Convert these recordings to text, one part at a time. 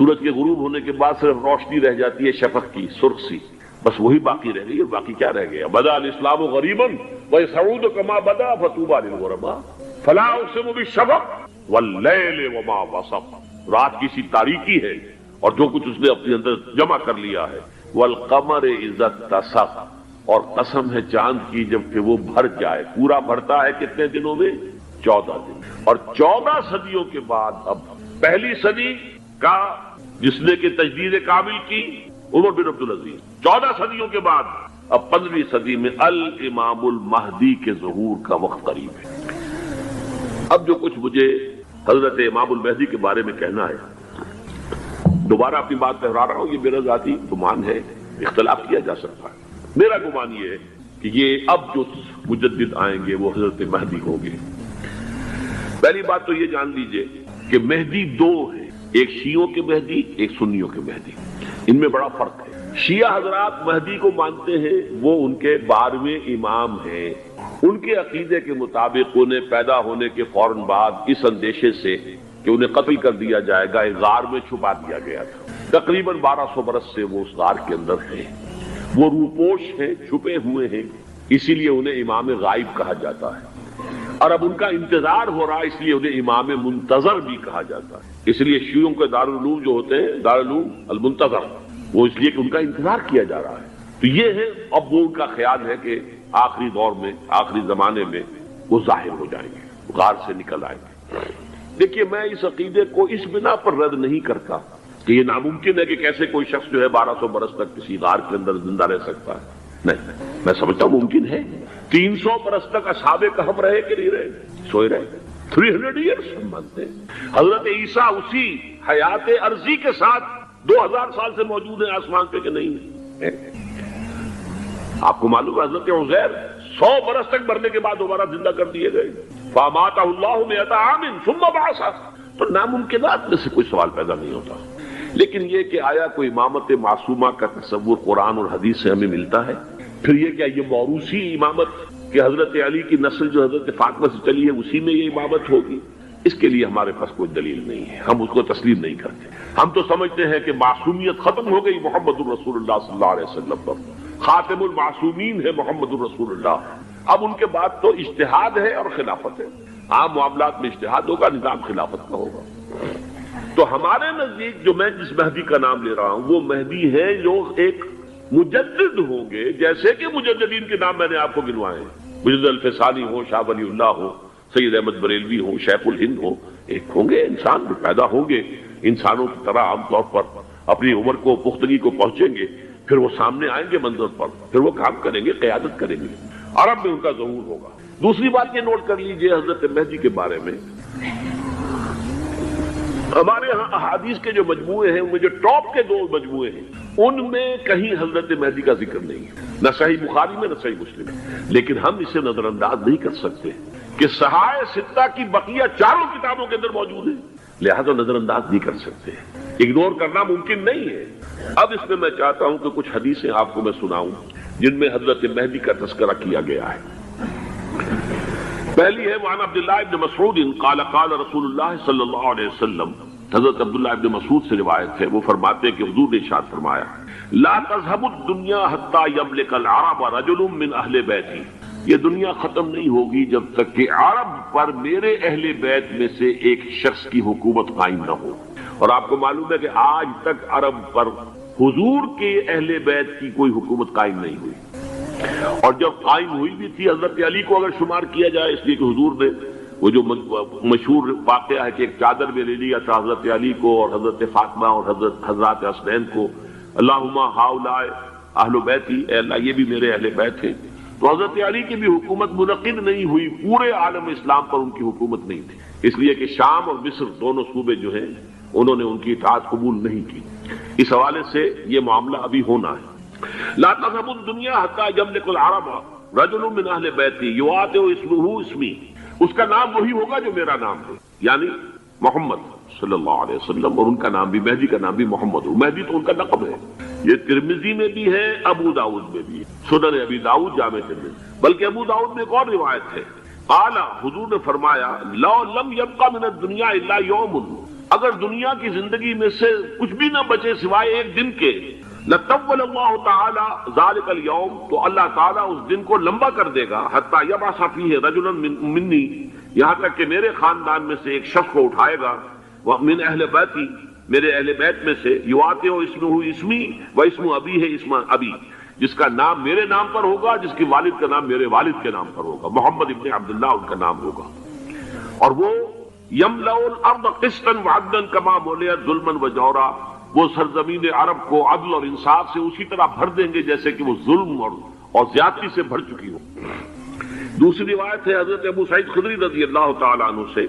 سورج کے غروب ہونے کے بعد صرف روشنی رہ جاتی ہے شفق کی سرخ سی، بس وہی باقی رہ گئی، اور باقی کیا رہ گیا؟ بدا الاسلام غریبا ویسعود کما بدا فطوبى للغرباء فلا اقسم بالشفق واللیل وما وسق، رات کی سی تاریکی ہے اور جو کچھ اس نے اپنے اندر جمع کر لیا ہے، والقمر اذا اتسق، اور قسم ہے چاند کی جب کہ وہ بھر جائے، پورا بھرتا ہے کتنے دنوں میں؟ 14 دن، اور 14 صدیوں کے بعد اب پہلی صدی کا جس نے کہ تجدید کامل کی عمر بن عبدالعزیز، 14 صدیوں کے بعد اب 15ویں صدی میں الامام المہدی کے ظہور کا وقت قریب ہے۔ اب جو کچھ مجھے حضرت امام المہدی کے بارے میں کہنا ہے، دوبارہ اپنی بات دہرا رہا ہوں، یہ میرا ذاتی گمان ہے، اختلاف کیا جا سکتا ہے۔ میرا گمان یہ ہے کہ یہ اب جو مجدد آئیں گے وہ حضرت مہدی ہوں گے۔ پہلی بات تو یہ جان لیجئے کہ مہدی دو ہیں، ایک شیعوں کے مہدی، ایک سنیوں کے مہدی، ان میں بڑا فرق ہے۔ شیعہ حضرات مہدی کو مانتے ہیں، وہ ان کے 12ویں امام ہیں، ان کے عقیدے کے مطابق انہیں پیدا ہونے کے فوراً بعد اس اندیشے سے کہ انہیں قتل کر دیا جائے گا ایک غار میں چھپا دیا گیا تھا۔ تقریباً 1200 برس سے وہ اس غار کے اندر ہیں، وہ روپوش ہیں، چھپے ہوئے ہیں، اسی لیے انہیں امام غائب کہا جاتا ہے، اور اب ان کا انتظار ہو رہا ہے، اس لیے انہیں امام منتظر بھی کہا جاتا ہے۔ اس لیے شیعوں کے دارالعلوم جو ہوتے ہیں دارالعلوم المنتظر، وہ اس لیے کہ ان کا انتظار کیا جا رہا ہے۔ تو یہ ہے، اب وہ ان کا خیال ہے کہ آخری دور میں، آخری زمانے میں وہ ظاہر ہو جائیں گے، غار سے نکل آئیں گے۔ دیکھیے، میں اس عقیدے کو اس بنا پر رد نہیں کرتا کہ یہ ناممکن ہے کہ کیسے کوئی شخص جو ہے 1200 برس تک کسی غار کے اندر زندہ رہ سکتا ہے، نہیں، میں سمجھتا ہوں ممکن ہے۔ 300 برس تک اصحاب کہف رہے کہ نہیں رہے؟ سوئے رہے۔ 300 ایئرس ہم مانتے ہیں۔ حضرت عیسیٰ اسی حیات عرضی کے ساتھ 2000 سال سے موجود ہیں آسمان پہ کہ نہیں؟ آپ کو معلوم ہے حضرت عزیر 100 برس تک مرنے کے بعد دوبارہ زندہ کر دیے گئے، فاماتہ اللہ 100 عام ثم بعثہ۔ تو ناممکنات میں سے کوئی سوال پیدا نہیں ہوتا، لیکن یہ کہ آیا کوئی امامت معصومہ کا تصور قرآن اور حدیث سے ہمیں ملتا ہے؟ پھر یہ کیا یہ موروثی امامت کہ حضرت علی کی نسل جو حضرت فاطمہ سے چلی ہے اسی میں یہ امامت ہوگی؟ اس کے لیے ہمارے پاس کوئی دلیل نہیں ہے، ہم اس کو تسلیم نہیں کرتے۔ ہم تو سمجھتے ہیں کہ معصومیت ختم ہو گئی محمد الرسول اللہ صلی اللہ علیہ وسلم پر، خاتم المعصومین ہے محمد الرسول اللہ۔ اب ان کے بعد تو اجتہاد ہے اور خلافت ہے، عام معاملات میں اجتہاد ہوگا، نظام خلافت کا ہوگا۔ تو ہمارے نزدیک جو میں جس مہدی کا نام لے رہا ہوں وہ مہدی ہے جو ایک مجدد ہوں گے، جیسے کہ مجددین کے نام میں نے آپ کو گنوائے ہیں، مجدد الفسانی ہو، شاہ ولی اللہ ہو، سید احمد بریلوی ہو، شیخ الہند ہو، ایک ہوں گے انسان جو پیدا ہوں گے انسانوں کی طرح، عام طور پر اپنی عمر کو پختگی کو پہنچیں گے، پھر وہ سامنے آئیں گے منظر پر، پھر وہ کام کریں گے، قیادت کریں گے، عرب میں ان کا ظہور ہوگا۔ دوسری بات یہ نوٹ کر لیجئے حضرت مہدی کے بارے میں، ہمارے ہاں احادیث کے جو مجموعے ہیں ان میں جو ٹاپ کے 2 مجموعے ہیں ان میں کہیں حضرت مہدی کا ذکر نہیں ہے، نہ صحیح بخاری میں نہ صحیح مسلم میں، لیکن ہم اسے نظر انداز نہیں کر سکتے کہ صحائح 6 کی بقیہ 4 کتابوں کے اندر موجود ہے، لہذا نظر انداز نہیں کر سکتے، اگنور کرنا ممکن نہیں ہے۔ اب اس میں میں چاہتا ہوں کہ کچھ حدیثیں آپ کو میں سناؤں جن میں حضرت مہدی کا تذکرہ کیا گیا ہے۔ پہلی ہے وعن عبداللہ ابن مسعود قال قال رسول اللہ صلی اللہ علیہ وسلم، حضرت عبداللہ ابن مسعود سے روایت ہے، وہ فرماتے ہیں کہ حضور نے ارشاد فرمایا لا تذهب الدنيا حتى يملك العرب رجل من اہل بیتی، یہ دنیا ختم نہیں ہوگی جب تک کہ عرب پر میرے اہل بیت میں سے ایک شخص کی حکومت قائم نہ ہو۔ اور آپ کو معلوم ہے کہ آج تک عرب پر حضور کے اہل بیت کی کوئی حکومت قائم نہیں ہوئی، اور جب قائم ہوئی بھی تھی حضرت علی کو اگر شمار کیا جائے، اس لیے کہ حضور نے وہ جو مشہور واقعہ ہے کہ ایک چادر میں لے لیا تھا حضرت علی کو اور حضرت فاطمہ اور حضرات حسنین کو، اللہم ہؤلاء اہل بیتی، اے اللہ یہ بھی میرے اہل بیت ہیں، تو حضرت علی کی بھی حکومت منعقد نہیں ہوئی، پورے عالم اسلام پر ان کی حکومت نہیں تھی، اس لیے کہ شام اور مصر دونوں صوبے جو ہیں انہوں نے ان کی اطاعت قبول نہیں کی۔ اس حوالے سے یہ معاملہ ابھی ہونا ہے۔ لا تذهب الدنيا حتى يملك العرب رجل من اہل بیتی یواطئ اسمہ اسمی، اس کا نام وہی ہوگا جو میرا نام ہے، یعنی محمد صلی اللہ علیہ وسلم، اور ان کا نام بھی مہدی کا نام بھی محمد ہو، مہدی تو ان کا لقب ہے۔ یہ ترمذی میں بھی ہے، ابو داؤد میں بھی ہے، سنن ابی داؤد جامع ترمذی، بلکہ ابو داؤد میں ایک اور روایت ہے، قال حضور نے فرمایا لو لم يبق من الدنيا الا يوم اگر دنیا کی زندگی میں سے کچھ بھی نہ بچے سوائے ایک دن کے، لطول اللہ تعالی ذالک الیوم، تو اللہ تعالیٰ اس دن کو لمبا کر دے گا، حتی یبعث فیہ رجلا منی، یہاں تک کہ میرے خاندان میں سے ایک شخص کو اٹھائے گا، من اہل بیتی، میرے اہل بیت میں سے، یواطئ اسمہ اسمی و اسم ابی ہے اسم ابی، جس کا نام میرے نام پر ہوگا، جس کی والد کا نام میرے والد کے نام پر ہوگا، محمد ابن عبداللہ ان کا نام ہوگا، اور وہ یملأ الارض قسطا وعدلا کما ملئت ظلما وجورا، وہ سرزمین عرب کو عدل اور انصاف سے اسی طرح بھر دیں گے جیسے کہ وہ ظلم اور زیادتی سے بھر چکی ہو۔ دوسری روایت ہے حضرت ابو سعید خدری رضی اللہ تعالی عنہ سے،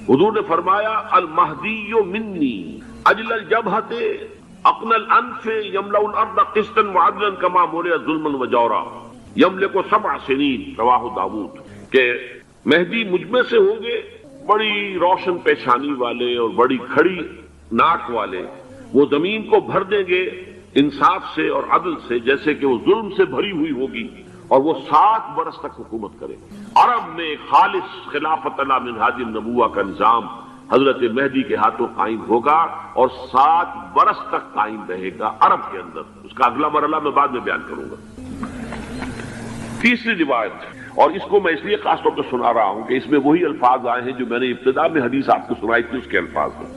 حضور نے فرمایا المہدی منی اجل الجبہۃ اقنى الانف یملأ الارض قسطا وعدلا کما ملئت ظلما وجورا یملک 7 سنین، رواہ داؤد، کہ مہدی مجھ میں سے ہوں گے بڑی روشن پیشانی والے اور بڑی کھڑی ناک والے، وہ زمین کو بھر دیں گے انصاف سے اور عدل سے جیسے کہ وہ ظلم سے بھری ہوئی ہوگی، اور وہ 7 برس تک حکومت کرے۔ عرب میں خالص خلافت علی منہاج النبوہ کا نظام حضرت مہدی کے ہاتھوں قائم ہوگا اور 7 برس تک قائم رہے گا عرب کے اندر۔ اس کا اگلا مرحلہ میں بعد میں بیان کروں گا۔ تیسری روایت، اور اس کو میں اس لیے خاص طور پہ سنا رہا ہوں کہ اس میں وہی الفاظ آئے ہیں جو میں نے ابتدا میں حدیث آپ کو سنائی تھی، اس کے الفاظ ہیں۔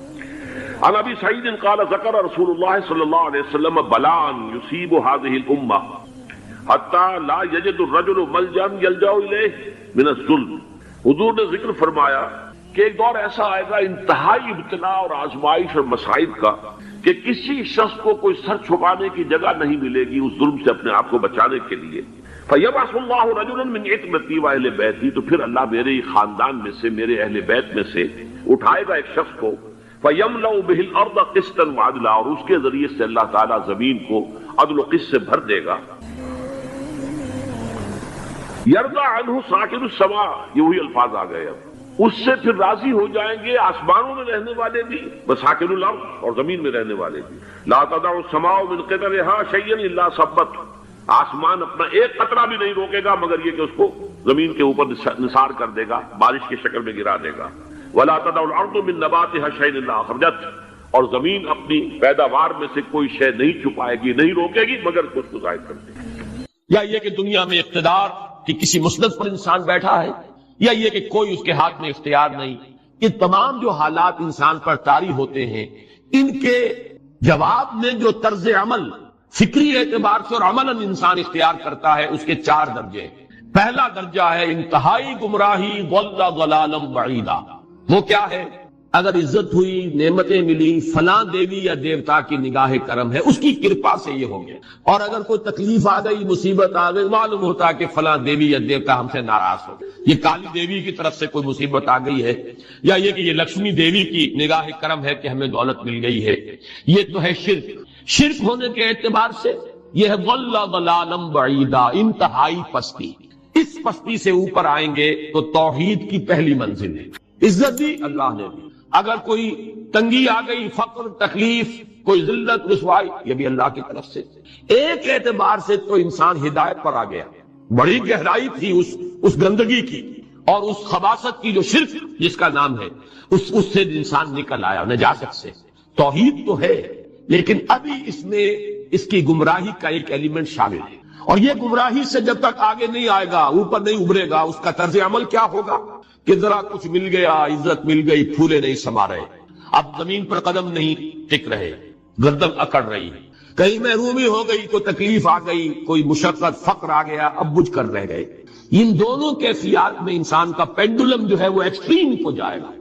عن ابی سعید قال ذکر رسول اللہ صلی اللہ علیہ وسلم بلاء یصیب هذه الامہ حتی لا یجد الرجل ملجا یلجا الیہ من الظلم، حضور نے ذکر فرمایا کہ ایک دور ایسا آئے گا انتہائی ابتلا اور آزمائش اور مصائب کا کہ کسی شخص کو کوئی سر چھپانے کی جگہ نہیں ملے گی اس ظلم سے اپنے آپ کو بچانے کے لیے۔ فَيَبْعَثُ اللَّهُ رَجُلًا مِنْ عِتْرَتِي وَأَهْلِ بَيْتِي، تو پھر اللہ میرے خاندان میں سے، میرے اہل بیت میں سے اٹھائے گا ایک شخص کو، فَيَمْلَأُ بِهِ الْأَرْضَ قِسْطًا وَعَدْلًا، اور اس کے ذریعے سے اللہ تعالیٰ زمین کو عدل و قسط سے بھر دے گا۔ يَرْضَى عَنْهُ سَاكِنُ السَّمَاءِ، یہ وہی الفاظ آ گئے، اب اس سے پھر راضی ہو جائیں گے آسمانوں میں رہنے والے بھی، وَسَاكِنُ الْأَرْضِ، اور زمین میں رہنے والے بھی۔ لَا تَدَعُ السَّمَاءُ مِنْ قِطَرِهَا شَيْئًا إِلَّا صَبَّتْهُ، آسمان اپنا ایک قطرہ بھی نہیں روکے گا مگر یہ کہ اس کو زمین کے اوپر نثار کر دے گا، بارش کی شکل میں گرا دے گا۔ وَلَا تَدَعُ الْأَرْضُ مِن نَبَاتِهَا شَيْئًا إِلَّا أَخْرَجَتْهُ، اور زمین اپنی پیداوار میں سے کوئی شے نہیں چھپائے گی، نہیں روکے گی مگر اس کو ظاہر کر دے گی۔ یا یہ کہ دنیا میں اقتدار کی کسی مسند پر انسان بیٹھا ہے، یا یہ کہ کوئی اس کے ہاتھ میں اختیار نہیں، یہ تمام جو حالات انسان پر طاری ہوتے ہیں، ان کے جواب میں جو طرز عمل فکری اعتبار سے اور عملاً انسان اختیار کرتا ہے، اس کے 4 درجے۔ پہلا درجہ ہے انتہائی گمراہی، ضل ضلالا بعیدا۔ وہ کیا ہے؟ اگر عزت ہوئی، نعمتیں ملی، فلاں دیوی یا دیوتا کی نگاہ کرم ہے، اس کی کرپا سے یہ ہو گیا، اور اگر کوئی تکلیف آ گئی، مصیبت آ گئی، معلوم ہوتا ہے کہ فلاں دیوی یا دیوتا ہم سے ناراض ہو گئے، یہ کالی دیوی کی طرف سے کوئی مصیبت آ گئی ہے، یا یہ کہ یہ لکشمی دیوی کی نگاہ کرم ہے کہ ہمیں دولت مل گئی ہے۔ یہ تو ہے شرک۔ شرک ہونے کے اعتبار سے یہ ہے ضل ضلالا بعیدا، انتہائی پستی۔ اس پستی سے اوپر آئیں گے تو توحید کی پہلی منزل ہے۔ عزت دی اللہ نے دی، اگر کوئی تنگی آ گئی، فقر، تکلیف، کوئی ذلت، رسوائی، یہ بھی اللہ کی طرف سے۔ ایک اعتبار سے تو انسان ہدایت پر آ گیا، بڑی گہرائی تھی اس گندگی کی اور اس خباثت کی جو شرک جس کا نام ہے، اس سے انسان نکل آیا، نجاست سے۔ توحید تو ہے لیکن ابھی اس میں اس کی گمراہی کا ایک ایلیمنٹ شامل ہے، اور یہ گمراہی سے جب تک آگے نہیں آئے گا، اوپر نہیں ابھرے گا، اس کا طرز عمل کیا ہوگا کہ ذرا کچھ مل گیا، عزت مل گئی، پھولے نہیں سما رہے، اب زمین پر قدم نہیں ٹک رہے، گردن اکڑ رہی، کہیں محرومی ہو گئی، کوئی تکلیف آ گئی، کوئی مشقت، فقر آ گیا، اب بجھ کر رہ گئے۔ ان دونوں کیفیات میں انسان کا پینڈولم جو ہے وہ ایکسٹریم کو جائے گا۔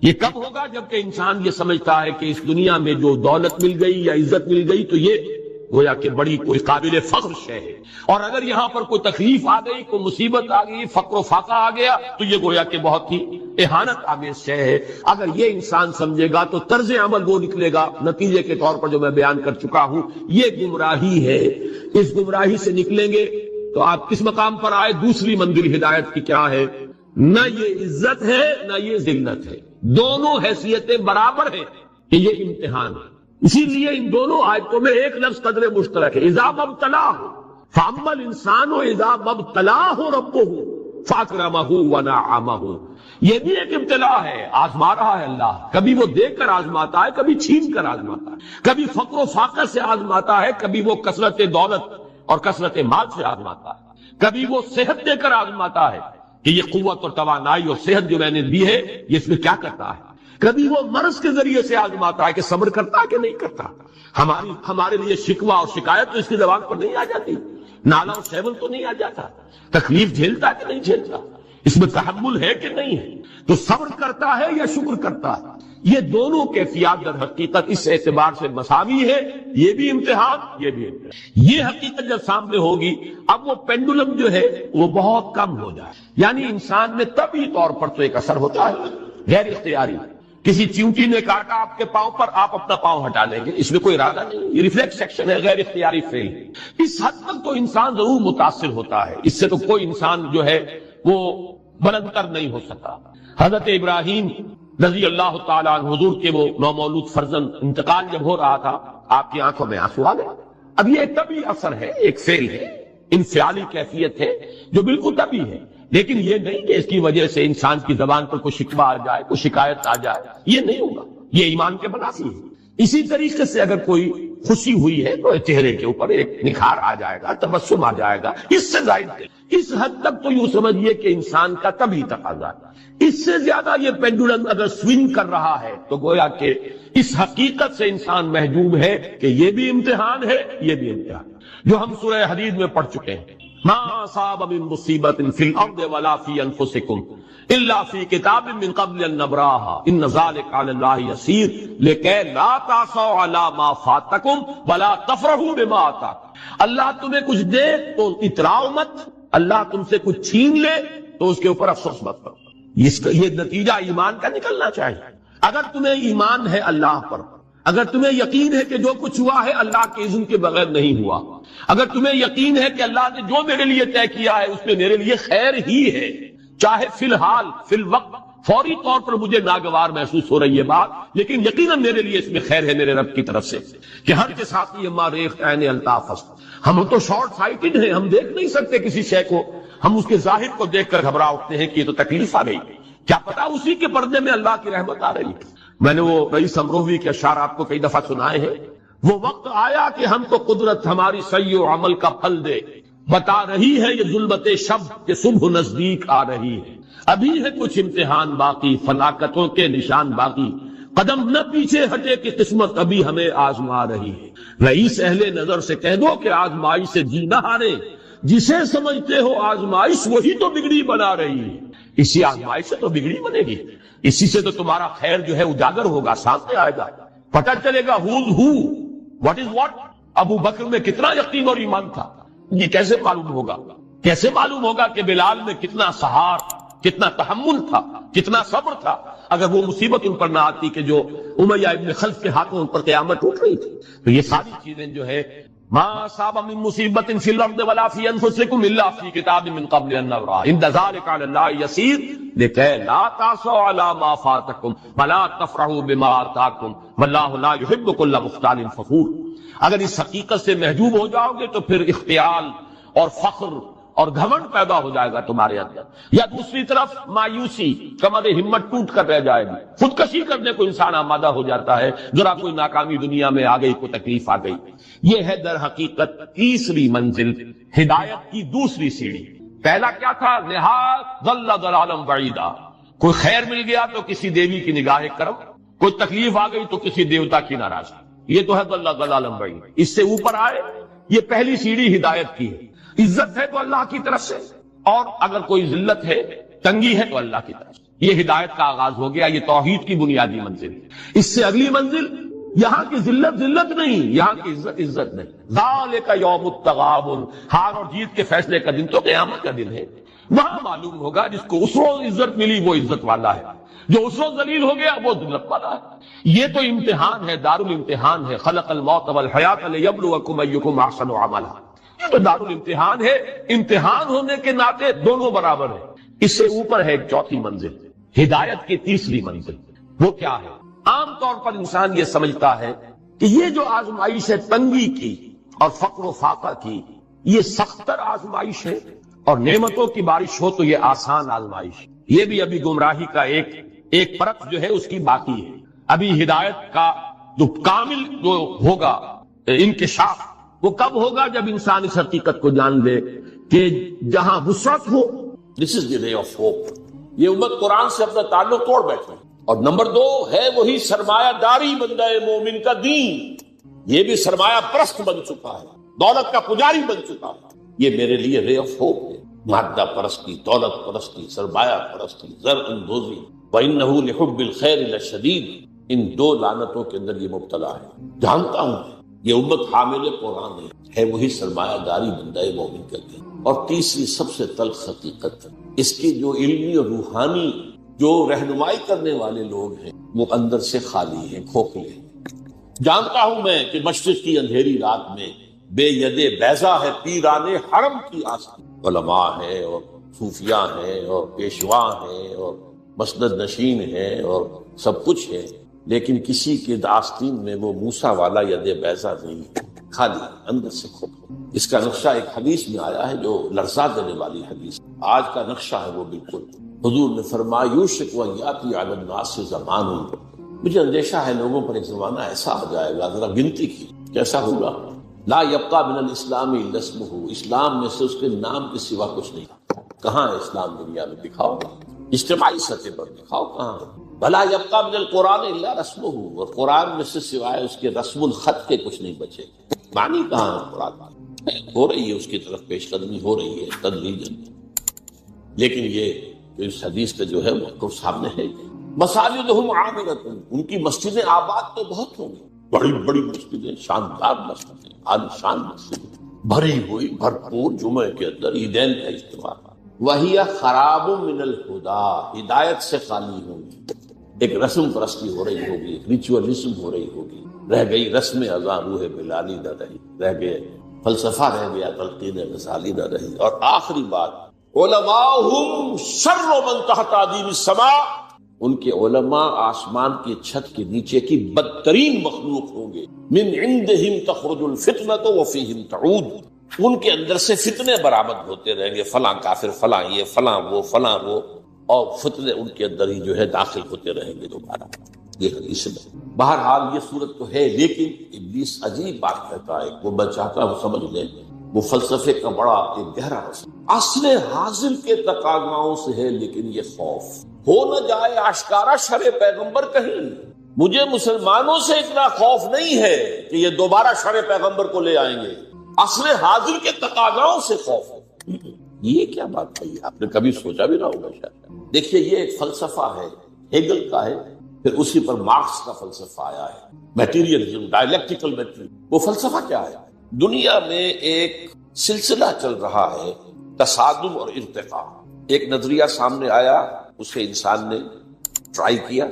یہ کب ہوگا؟ جبکہ انسان یہ سمجھتا ہے کہ اس دنیا میں جو دولت مل گئی یا عزت مل گئی تو یہ گویا کہ بڑی کوئی قابل فخر شے ہے، اور اگر یہاں پر کوئی تکلیف آ گئی، کوئی مصیبت آ گئی، فقر و فاقہ آ گیا تو یہ گویا کہ بہت ہی اہانت آمیز شے ہے۔ اگر یہ انسان سمجھے گا تو طرز عمل وہ نکلے گا نتیجے کے طور پر جو میں بیان کر چکا ہوں، یہ گمراہی ہے۔ اس گمراہی سے نکلیں گے تو آپ کس مقام پر آئے؟ دوسری منزل ہدایت کی کیا ہے؟ نہ یہ عزت ہے نہ یہ ذلت ہے، دونوں حیثیتیں برابر ہیں کہ یہ امتحان ہے۔ اسی لیے ان دونوں آیتوں میں ایک لفظ قدر مشترک ہے، اذا مبتلاہ فاما الانسان اذا مبتلاہ ربہ فاکرمہ ونعمہ۔ یہ بھی ایک ابتلا ہے، آزما رہا ہے اللہ، کبھی وہ دے کر آزماتا ہے، کبھی چھین کر آزماتا ہے، کبھی فقر و فاقہ سے آزماتا ہے، کبھی وہ کثرت دولت اور کثرت مال سے آزماتا ہے، کبھی وہ صحت دے کر آزماتا ہے کہ یہ قوت اور توانائی اور صحت جو میں نے دی ہے یہ اس میں کیا کرتا ہے، کبھی وہ مرض کے ذریعے سے آزماتا ہے کہ صبر کرتا ہے کہ نہیں کرتا۔ ہمارے لیے شکوہ اور شکایت تو اس کی زبان پر نہیں آ جاتی، نالا اور شیون تو نہیں آ جاتا، تکلیف جھیلتا ہے کہ نہیں جھیلتا، اس میں تحمل ہے کہ نہیں ہے، تو صبر کرتا ہے یا شکر کرتا ہے۔ یہ دونوں کیفیات در حقیقت اس اعتبار سے مساوی ہے، یہ بھی امتحان، یہ بھی امتحان۔ یہ حقیقت جب سامنے ہوگی اب وہ پینڈولم جو ہے وہ بہت کم ہو جائے، یعنی انسان میں طبعی طور پر تو ایک اثر ہوتا ہے غیر اختیاری، کسی چیونٹی نے کاٹا آپ کے پاؤں پر، آپ اپنا پاؤں ہٹا لیں گے، اس میں کوئی ارادہ نہیں، یہ ریفلیکس ایکشن ہے، غیر اختیاری فعل۔ اس حد تک تو انسان ضرور متاثر ہوتا ہے، اس سے تو کوئی انسان جو ہے وہ بلند تر نہیں ہو سکا۔ حضرت ابراہیم رضی اللہ تعالیٰ عنہ حضور کے وہ نومولود فرزند انتقال جب ہو رہا تھا، آپ کی آنکھوں میں آنسو آ گئے۔ اب یہ ایک طبعی اثر ہے، ایک فعل ہے، انفعالی کیفیت ہے جو بالکل طبعی ہے، لیکن یہ نہیں کہ اس کی وجہ سے انسان کی زبان پر کوئی شکوہ آ جائے، کوئی شکایت آ جائے، یہ نہیں ہوگا، یہ ایمان کے منافی ہے۔ اسی طریقے سے اگر کوئی خوشی ہوئی ہے تو چہرے کے اوپر ایک نکھار آ جائے گا، تبسم آ جائے گا، اس سے زائد اس حد تک تو یوں سمجھیے کہ انسان کا طبعی تقاضا ہے۔ اس سے زیادہ یہ پینڈولم اگر سوئنگ کر رہا ہے تو گویا کہ اس حقیقت سے انسان محجوب ہے کہ یہ بھی امتحان ہے، یہ بھی امتحان ہے، جو ہم سورہ حدید میں پڑھ چکے ہیں۔ ما اصاب من مصیبت فی الارض ولا فی انفسکم الا فی کتاب من قبل ان نبراها ان ذلک علی اللہ یسیر لکے لا تعصوا علی ما فاتکم ولا تفرحوا بما آتاکم۔ اللہ تمہیں کچھ دے تو اتراؤ مت، اللہ تم سے کچھ چھین لے تو اس کے اوپر افسوس مت کرو۔ یہ نتیجہ ایمان کا نکلنا چاہیے۔ اگر تمہیں ایمان ہے اللہ پر، اگر تمہیں یقین ہے کہ جو کچھ ہوا ہے اللہ کے اذن کے بغیر نہیں ہوا، اگر تمہیں یقین ہے کہ اللہ نے جو میرے لیے طے کیا ہے اس میں میرے لیے خیر ہی ہے، چاہے فی الحال فی الوقت فوری طور پر مجھے ناگوار محسوس ہو رہی ہے بات، لیکن یقیناً میرے لیے اس میں خیر ہے میرے رب کی طرف سے کہ ہر کے ساتھ یہ ماریخ عین الطاف است۔ ہم تو شارٹ سائٹڈ ہیں، ہم دیکھ نہیں سکتے کسی شے کو، ہم اس کے ظاہر کو دیکھ کر گھبرا اٹھتے ہیں کہ یہ تو تکلیف آ گئی، کیا پتا اسی کے پردے میں اللہ کی رحمت آ رہی ہے۔ میں نے وہ رئیس امروہوی کے اشعار آپ کو کئی دفعہ سنائے ہیں۔ وہ وقت آیا کہ ہم کو قدرت ہماری سعی و عمل کا پھل دے، بتا رہی ہے یہ ظلمت شب کہ صبح نزدیک آ رہی ہے، ابھی ہے کچھ امتحان باقی، فلاکتوں کے نشان باقی، قدم نہ پیچھے ہٹے کہ قسمت ابھی ہمیں آزما رہی ہے۔ رئیس اہل نظر سے کہہ دو کہ آزمائش سے جی نہ ہارے، جسے سمجھتے ہو آزمائش وہی تو بگڑی بنا رہی ہے۔ اسی آزمائش سے تو بگڑی بنے گی، اسی سے تو تمہارا خیر جو ہے اجاگر ہوگا، سامنے آئے گا، پتہ چلے گا who's who، what is what۔ ابو بکر میں کتنا یقین اور ایمان تھا، یہ کیسے معلوم ہوگا؟ کیسے معلوم ہوگا کہ بلال میں کتنا سہار، کتنا تحمل تھا، کتنا صبر تھا، اگر وہ مصیبت ان پر نہ آتی کہ جو امیہ ابن خلف کے ہاتھوں ان پر قیامت ٹوٹ رہی تھی۔ تو یہ ساری چیزیں جو ہے ما اصاب من مصیبت فی الارض ولا فی انفسکم الا فی کتاب من قبل ان نبرأ ان ذلک علی اللہ یسیر لکے لا تعصوا علی ما فاتکم ولا تفرحوا بما آتاکم واللہ لا یحب کل مختال فخور۔ اگر اس حقیقت سے محجوب ہو جاؤ گے تو پھر اختیال اور فخر اور گھمنڈ پیدا ہو جائے گا تمہارے اندر، یا دوسری طرف مایوسی، کمر ہمت ٹوٹ کر رہ جائے گی، خودکشی کرنے کو انسان آمادہ ہو جاتا ہے، ذرا کوئی ناکامی دنیا میں آ گئی، کوئی تکلیف آ گئی۔ یہ ہے در حقیقت تیسری منزل، ہدایت کی دوسری سیڑھی۔ پہلا کیا تھا؟ نہاد ضل ضلالا بعیدا، کوئی خیر مل گیا تو کسی دیوی کی نگاہ کرم، کوئی تکلیف آ گئی تو کسی دیوتا کی ناراضگی، یہ تو ہے ضل ضلالا بعیدا۔ اس سے اوپر آئے، یہ پہلی سیڑھی ہدایت کی ہے۔ عزت ہے تو اللہ کی طرف سے، اور اگر کوئی ذلت ہے، تنگی ہے تو اللہ کی طرف سے۔ یہ ہدایت کا آغاز ہو گیا، یہ توحید کی بنیادی منزل۔ اس سے اگلی منزل، یہاں کی ذلت ذلت نہیں، یہاں کی عزت عزت نہیں۔ ذالک یوم التغابن، ہار اور جیت کے فیصلے کا دن تو قیامت کا دن ہے۔ وہاں معلوم ہوگا جس کو اس روز عزت ملی وہ عزت والا ہے، جو اس روز ذلیل ہو گیا وہ ذلت والا ہے۔ یہ تو امتحان ہے، دارالامتحان ہے۔ خلق الموت والحیات لیبلوکم ایکم احسن عملا، یہ تو دارالامتحان ہے۔ امتحان ہونے کے ناطے دونوں برابر ہیں۔ اس سے اوپر ہے ایک چوتھی منزل، ہدایت کی تیسری منزل۔ وہ کیا ہے؟ عام طور پر انسان یہ سمجھتا ہے کہ یہ جو آزمائش ہے تنگی کی اور فقر و فاقہ کی، یہ سختر آزمائش ہے، اور نعمتوں کی بارش ہو تو یہ آسان آزمائش۔ یہ بھی ابھی گمراہی کا ایک پرت جو ہے اس کی باقی ہے. ابھی ہدایت کا جو کامل جو ہوگا انکشاف وہ کب ہوگا؟ جب انسان اس حقیقت کو جان لے کہ جہاں وسعت ہو. دس از دی رے آف ہوپ. یہ امت قرآن سے اپنا تعلق توڑ بیٹھے. اور نمبر 2 ہے وہی سرمایہ داری بندہ مومن کا دین. یہ بھی سرمایہ پرست بن چکا ہے، دولت کا پجاری بن چکا ہے. یہ میرے لیے رے آف ہوپ ہے. مادہ پرستی، دولت پرستی، سرمایہ پرستی، زر اندوزی، وَإِنَّهُ لِحُبِّ الْخَيْرِ لَشَدِيدٌ، ان 2 لعنتوں کے اندر یہ مبتلا ہے. جانتا ہوں یہ امت حامل قرآن ہے وہی سرمایہ داری بندہ مومن کا دین. اور تیسری سب سے تلخ حقیقت، اس کی جو علمی اور روحانی جو رہنمائی کرنے والے لوگ ہیں وہ اندر سے خالی ہیں، کھوکھلے ہیں. جانتا ہوں میں کہ مشرق کی اندھیری رات میں بے ید بیضا ہے پیران حرم کی آستین. علماء ہیں اور صوفیاء ہیں اور پیشوا ہیں اور مسند نشین ہیں اور سب کچھ ہے، لیکن کسی کے آستین میں وہ موسیٰ والا ید بیضا نہیں ہے، خالی اندر سے کھوکھلا. اس کا نقشہ ایک حدیث میں آیا ہے جو لرزا دینے والی حدیث. آج کا نقشہ ہے وہ بالکل. حضور نے فرمایا یوشک ویاتی علی الناس زمان، مجھے اندیشہ ہے لوگوں پر ایک زمانہ ایسا آ جائے گا، ذرا گنتی کی کیسا ہوگا. لا یبقى من الاسلام الا اسمہ، اسلام میں سے اس کے نام کے سوا کچھ نہیں. کہاں ہے اسلام دنیا میں؟ دکھاؤ. اجتماعی سطح پر دکھاؤ کہاں. بھلا یبقى من القرآن الا رسمہ، اور قرآن میں سے سوائے اس کے رسم الخط کے کچھ نہیں بچے. معنی کہاں ہے قرآن؟ ہو رہی ہے اس کی طرف پیش قدمی ہو رہی ہے تدریجاً، لیکن یہ جو اس حدیث کا جو ہے وہ سامنے ہے. مساجدہم عامرۃ، ان کی مسجدیں آباد تو بہت ہوں گی، بڑی بڑی مسجدیں، شاندار مسجدیں، عالیشان مسجدیں، بھری ہوئی بھرپور، جمعے کے اندر عیدین کا اجتماع. وہی خراب من الہدی، ہدایت سے خالی ہوں گی. ایک رسم پرستی ہو رہی ہوگی، ایک ریچولیزم ہو رہی ہوگی. رہ گئی رسم اذاں روح بلالی نہ رہی، رہ گئے فلسفہ، رہ گیا تلقین غزالی نہ رہی. اور آخری بات، علماءہم شر من تحت عدیم السماء، ان کے علماء آسمان کی چھت کے نیچے کی بدترین مخلوق ہوں گے. من عندہم تخرج الفتنۃ وفیہم تعود، ان کے اندر سے فتنے برآمد ہوتے رہیں گے، فلاں کافر، فلاں یہ، فلاں وہ، فلاں وہ، اور فتنے ان کے اندر ہی جو ہے داخل ہوتے رہیں گے دوبارہ. یہ حدیث ہے. بہرحال یہ صورت تو ہے، لیکن ابلیس عجیب بات کہتا ہے، وہ میں چاہتا ہوں سمجھ لیں، وہ فلسفے کا بڑا ایک گہرا اصل حاصل کے تقاضاؤں سے ہے. لیکن یہ خوف ہو نہ جائے آشکارا شرع پیغمبر کہیں. مجھے مسلمانوں سے اتنا خوف نہیں ہے کہ یہ دوبارہ شرع پیغمبر کو لے آئیں گے، اصل حاضر کے تقاضاؤں سے خوف ہے. یہ کیا بات کہی، آپ نے کبھی سوچا بھی نہ ہوگا شاید. دیکھیے یہ ایک فلسفہ ہے، ہیگل کا ہے، پھر اسی پر مارکس کا فلسفہ آیا ہے، میٹیریلزم، ڈائلیکٹیکل میٹری. وہ فلسفہ کیا ہے؟ دنیا میں ایک سلسلہ چل رہا ہے، تصادم اور ارتقاء. ایک نظریہ سامنے آیا، اسے انسان نے ٹرائی کیا،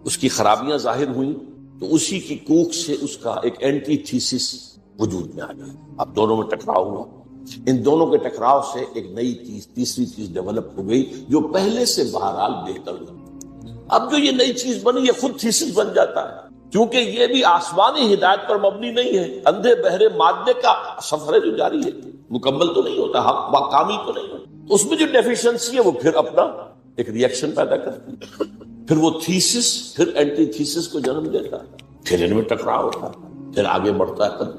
اس کی خرابیاں ظاہر ہوئیں، تو اسی کی کوکھ سے اس کا ایک اینٹی تھیسس وجود میں آ گیا. اب دونوں میں ٹکراؤ ہوا، ان دونوں کے ٹکراؤ سے ایک نئی چیز، تیسری چیز ڈیولپ ہو گئی جو پہلے سے بہرحال بہتر ہوئی. اب جو یہ نئی چیز بنی یہ خود تھیسس بن جاتا ہے، کیونکہ یہ بھی آسمانی ہدایت پر مبنی نہیں ہے، اندھے بہرے مادے کا سفر ہے جو جاری ہے، مکمل تو نہیں ہوتا، حق کامل تو نہیں ہوتا. اس میں جو ڈیفیشنسی ہے وہ پھر اپنا ایک ریئیکشن پیدا کرتی ہے، پھر وہ تھیسس پھر اینٹی تھیسس کو جنم دیتا ہے، پھر ان میں ٹکراؤ ہوتا ہے، پھر آگے بڑھتا ہے.